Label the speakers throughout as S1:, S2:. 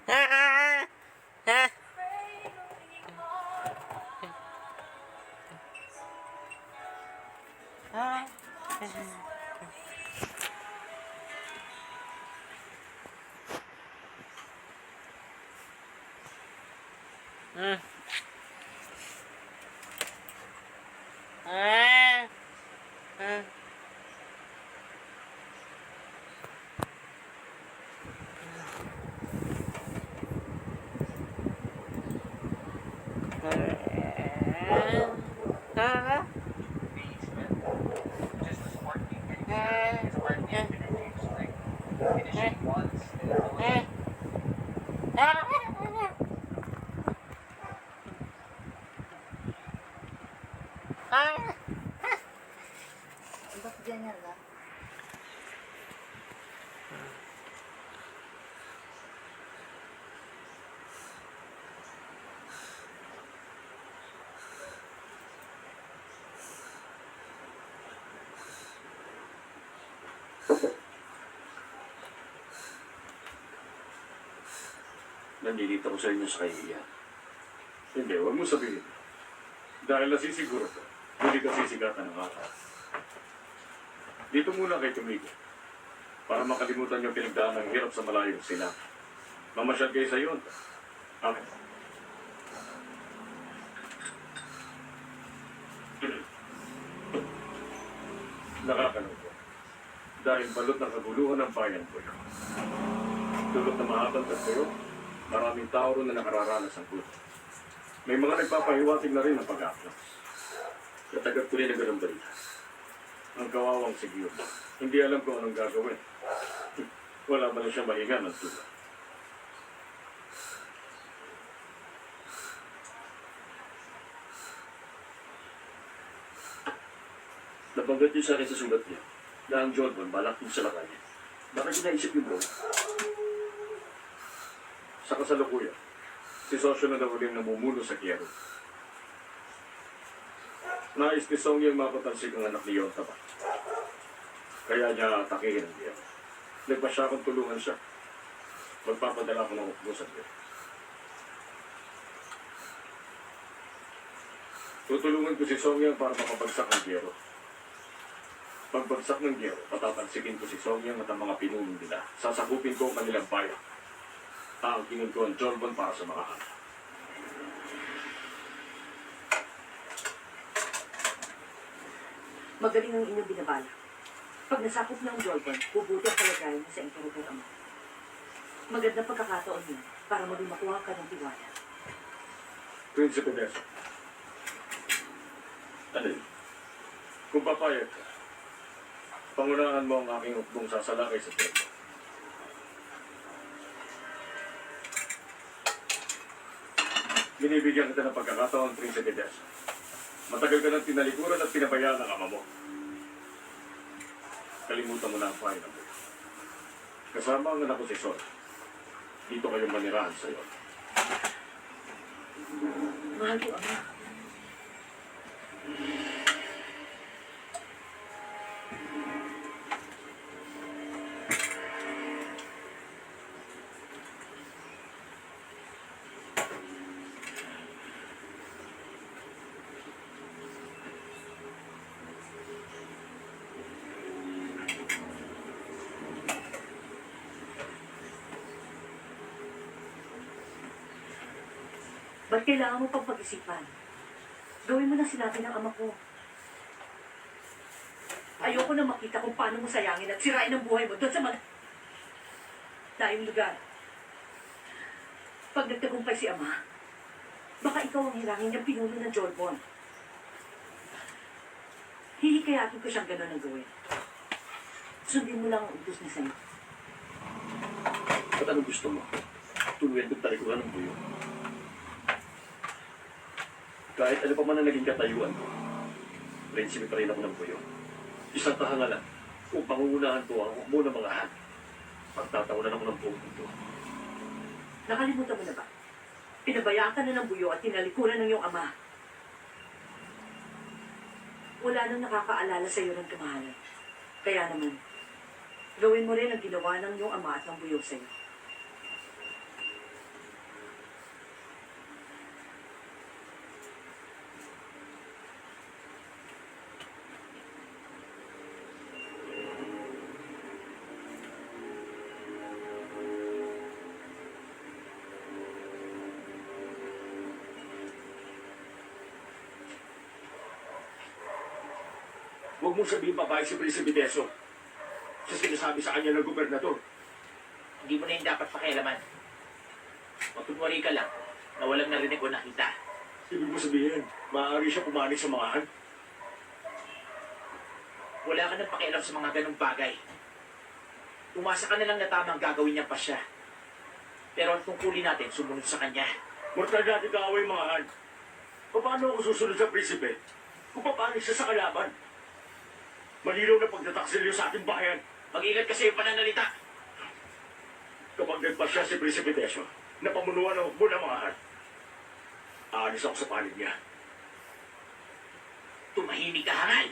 S1: Ah! Ah! Ah! Hmm. Ah! Ah! Ah! Ah!
S2: Bakit ganyan lang?
S3: Nandito ko sa inyo sa kahihiyan. Hindi, huwag mo sabihin. Dahil nasisiguro ko, hindi ka sisigatan ng araw. Dito muna kayo tumigil. Para makalimutan yung pinagdaan ng hirap sa malayong sila. Mamasyal kayo sa iyon. Amen. Nakakalungkot. Dahil balot ng kaguluhan ng bayan ko yun. Dulot na mahabang kayo, maraming tao ron na nakararanas ng gulo. May mga nagpapahiwatig na rin ng pag-aklas. Katagat ko rin na ganang balita. Ang kawawang si Giyo. Hindi alam kung anong gagawin. Wala ba na siya mahinga ng tulad. Nabanggit niyo sa akin sa sulat niya na ang Jordan balak din sa lakay. Bakit niya naisip yung bro? Sa kasalukuyan, si Sosyo na daw uling namumuno sa Quiero. Nais ni Song yung mapatansik ang anak ni Yonta ba? Kaya niya atakihin ang Quiero. Nagpa siya kung tulungan siya. Magpapadala ko ng ukbo sa Quiero. Tutulungan ko si Song Yang para makapagsak ng Quiero. Pagbagsak ng Quiero, patatansikin ko si Song Yang at ang mga pinulong nila. Sasakupin ko ang kanilang bayan. Aangkinin ko ang Jorban para sa mga anak.
S2: Magaling ang inyong binabala. Pag nasakop ng Jordan, bubuti ang kalagayan sa Emperor Ama. Magandang pagkakataon niyo para maging makuha ka ng tiwala.
S3: Prinsipe Desa. Ano yun? Kung papayag ka, pangunahan mo ang aking ukbong sasalakay sa templo. Binibigyan kita ng pagkakataon, Prinsipe Desa. Matagal ka ng tinalikuran at pinabayaan ng ama mo. Kalimutan mo na ang pahay ng buhay. Kasama ang anak ko si Sol. Dito kayong manirahan sa iyo.
S2: Mahal ko, Ama. Ba't kailangan mo pang pag-isipan? Gawin mo na sinabi ng ama ko. Ayoko na makita kung paano mo sayangin at sirain ang buhay mo doon sa mga dayong lugar. Pag nagtagumpay si ama, baka ikaw ang hirangin niyang pinuno ng Jorbon. Hihikayatin ko siyang gano'n ang gawin. Sundin mo lang ang utos niya sa'yo.
S3: At ano gusto mo? Tuluyan kong talikuran ng buyo. Kahit ano pa man ang naging katayuan ko, prinsipe pa rin ako ng buyo. Isang kahangalan kung pangungunahan ko ang hukbo ng mga han. Pagtatawanan ako ng buong mundo.
S2: Nakalimutan mo na ba? Pinabayaan ka na ng buyo at tinalikuran ng iyong ama. Wala nang nakakaalala sa iyo ng kamahalan. Kaya naman, gawin mo rin ang ginawa ng iyong ama at ng buyo sa iyo.
S3: Huwag mong sabihin babae si Prinsipe Teso. Sa sinasabi sa kanya ng gobernador.
S4: Hindi mo na yung dapat pakialaman. Magkunwari ka lang na walang narinig o nakita.
S3: Ibig mo sabihin, maaari siya pumanik sa mga han.
S4: Wala ka nang pakialam sa mga ganong bagay. Umasa ka na lang na tamang gagawin niya pa siya. Pero ang tungkulin natin, sumunod sa kanya.
S3: Mortal natin kaaway mga han. Paano ako susunod sa Prinsipe? Kung papanik siya sa kalaban? Malinaw na pagtataksil sa ating bayan.
S4: Mag-ingat kasi yung pananalita.
S3: Kapag nagpasya si Prinsipe Teso, na pamunuan ng hukbo ng mga han, aalis ako sa panig niya.
S4: Tumahimik ka, hangal!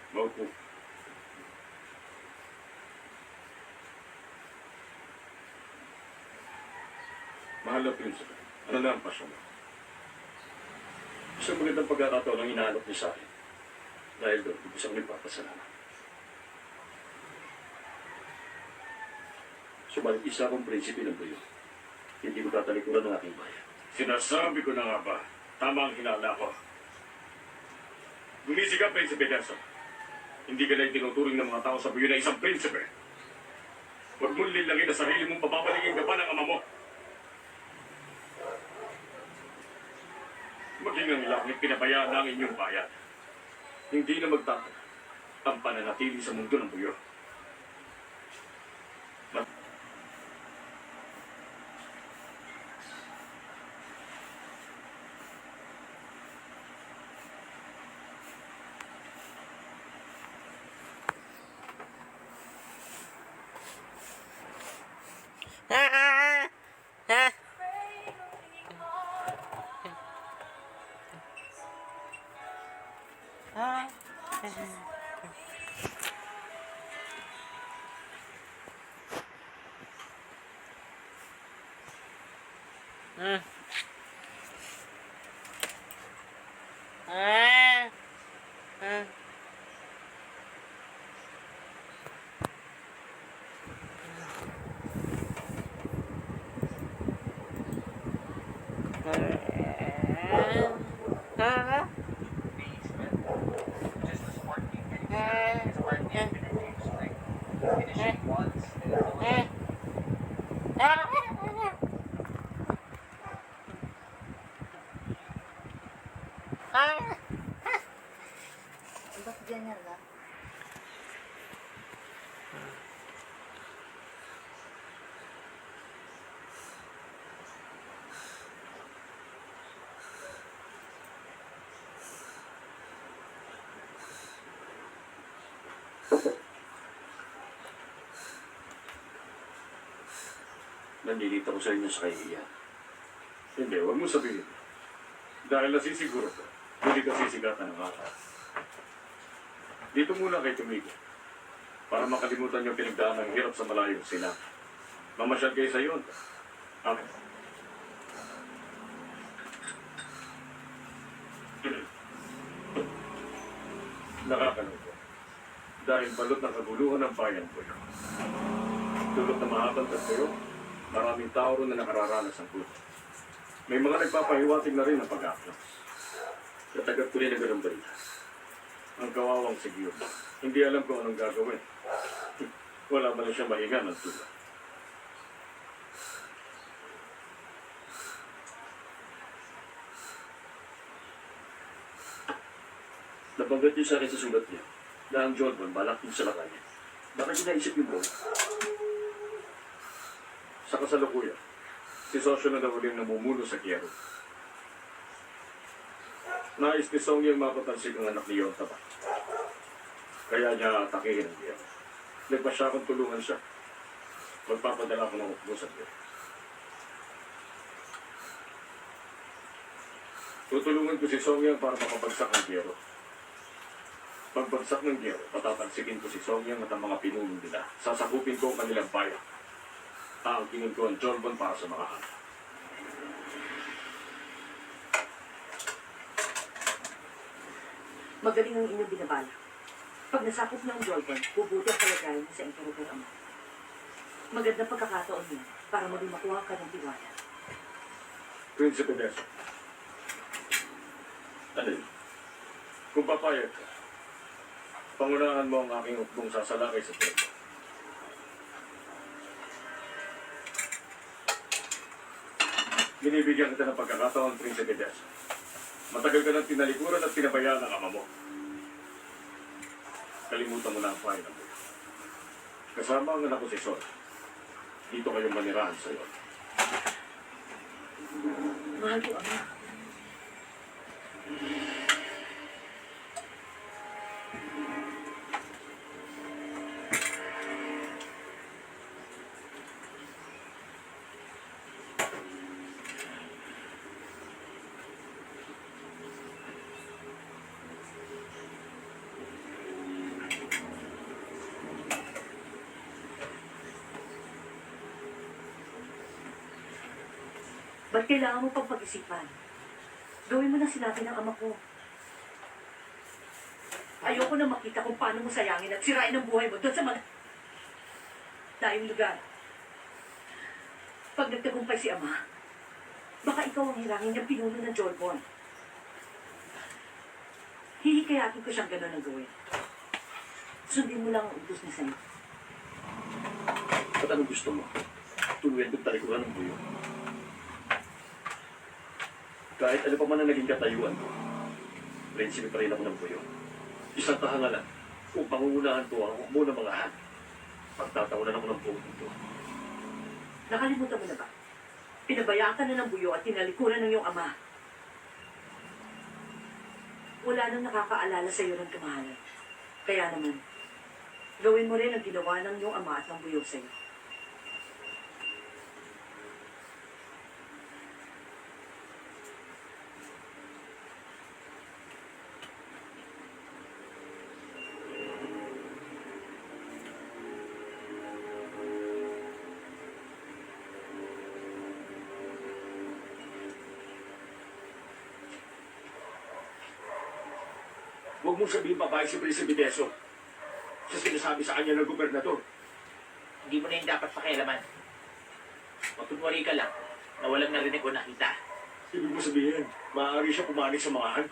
S3: Maupo. Mahal na Prinsipe, ano na ang pasyon mo? Isang magandang pagkakataon ang inaalok niya sa akin. Dahil doon, isang nagpapasalamat. Subalit isa akong prinsipe ng buyo. Hindi ko tatalikuran ng aking bayan. Sinasabi ko na nga ba, tama ang hinala ko. Gumising ka, Prinsipe Nelson. Hindi ka na itinuturing ng mga tao sa buyo na isang prinsipe. Huwag mong lilangin na sarili mong papapaligin ka pa ng ama mo. Maging ang langit pinabayaan ng inyong bayan. Hindi na magtatag ang pananatili sa mundo ng buyo.
S5: Bakit ganyan ba?
S3: Nandilito ko sa inyo sa kahihiyan. Hindi, huwag mo sabihin. Dahil nasisiguro ko, hindi ka sisigatan ng araw. Dito muna kayo tumigil. Para makalimutan yung pinagdaan ng hirap sa malayong sila. Mamasyal kayo sa iyon. Amen. Nakakalungkot. Dahil balot ng kaguluhan ng bayan ko yun. Dulot na mahabang kayo, maraming tao ron na nakararanas ng puto. May mga nagpapahiwatig na rin ng pag-aklas. Katagat ko rin na ganang balita. Ang kawawang si Giyo. Hindi alam kung anong gagawin. Wala ba na siya mahinga ng tulad. Nabanggit niyo sa akin sa sulat niya na ang John Bon balak din sa lakay. Bakit niya naisip yung bro? Sa kasalukuyan, si Sosyo na daw uling namumuno sa Quiero. Nais ni Song yung mapatansik ang anak ni Yonta pa. Kaya niya atakihin ang Quiero. Nagpa siya kung tulungan siya. Magpapadala ko ng hukbo sa Quiero. Tutulungan ko si Song Yang para makapagsak ang Quiero. Pagbagsak ng giyero, patatalsikin ko si Songyang at ang mga pinuno nila. Sasakupin ko ang kanilang bayan. Aangkinin ko ang Jorbon para sa mga anak.
S2: Magaling ang inyong binabala. Pag nasakop niyo ang Jordan, bubuti ang kalagayan niyo sa Emperor Ama. Magandang pagkakataon niyo para maging makuha ka ng tiwala.
S3: Prinsipe Deso. Ano yun? Kung papayag ka, pangunahan mo ang aking hukbong sasalakay sa templo. Binibigyan kita ng pagkakataon, Prinsipe Deso. Matagal ka nang tinalikuran at pinabayaan ng ama mo. Kalimutan mo na ang pahay ng buhay. Kasama ang anak ko si Sol. Dito kayong manirahan sa iyo.
S2: Mahal ko, Ama. Ba't kailangan mo pang pag-isipan? Gawin mo na sinabi ng ama ko. Ayoko na makita kung paano mo sayangin at sirain ang buhay mo doon sa mga daing lugar. Pag nagtagumpay si ama, baka ikaw ang hirangin niyang pinuno ng Jorbon. Hihikayatin ko siyang gano'n ang gawin. Sundin mo lang ang utos niya sa'yo.
S3: At anong gusto mo? Tuluyan kong talikuran ng buyo. Kahit ano pa man ang naging katayuan ko, prinsipe pa rin ako ng buyo. Isang kahangalan kung pangungunahan ko ang hukbo ng mga han. Pagtatawanan ako ng buong mundo.
S2: Nakalimutan mo na ba? Pinabayaan ka na ng buyo at tinalikuran ng iyong ama. Wala nang nakakaalala sa iyo ng kamahalan. Kaya naman, gawin mo rin ang ginawa ng iyong ama at ng buyo sa iyo.
S3: Huwag mong sabihin babae si Prinsipe Deso sa sinasabi sa kanya ng gobernador.
S4: Hindi mo na yung dapat pakialaman. Magkunwari ka lang na walang narinig o nakita.
S3: Ibig mo sabihin, maaari siya pumanig sa mga han.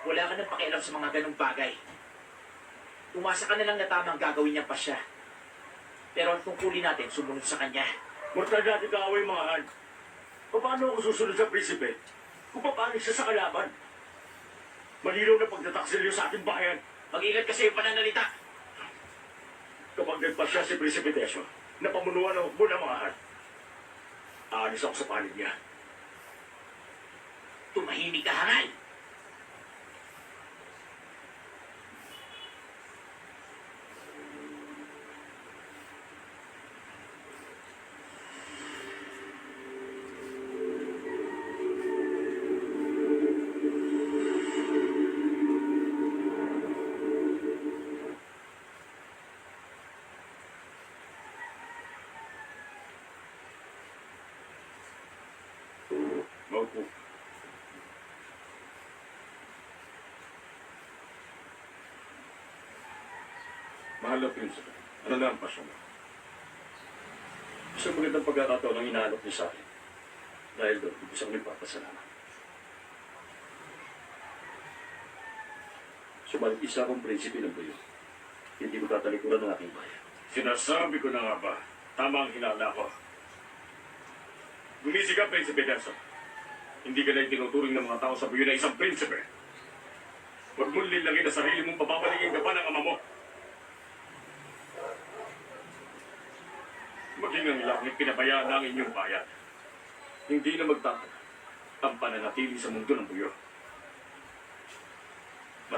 S4: Wala ka nang pakialam sa mga ganong bagay. Umasa ka na lang na tamang gagawin niya pa siya. Pero ang tungkulin natin, sumunod sa kanya.
S3: Mortal natin kaaway mga han. Paano ako susunod sa prinsipe kung papanig siya sa kalaban? Malinaw na pagtataksil sa ating bayan.
S4: Mag-ingat kasi yung pananalita.
S3: Kapag nagpasya si Prinsipe Deso na pamunuan ng hukbo ng mga han, aalis ako sa panig niya.
S4: Tumahimik ka, hangal!
S3: Maupo. Mahal na Prinsipe, ano na ang pasyon mo? Isang magandang pagkakataon ang inaalok niyo sa akin. Dahil doon, isang nagpapasalamat. Subalit isa akong prinsipe ng buyo. Hindi ko tatalikuran ng aking bayan. Sinasabi ko na nga ba, tama ang hinala ko. Gumising ka, Prinsipe Deso. Hindi ka na itinuturing ng mga tao sa buyo na isang prinsipe. Huwag mong lilangin na sarili mong papapaligin ka pa ng ama mo. Maging ang langit pinabayaan ng inyong bayan. Hindi na magtataka ang pananatili sa mundo ng buyo.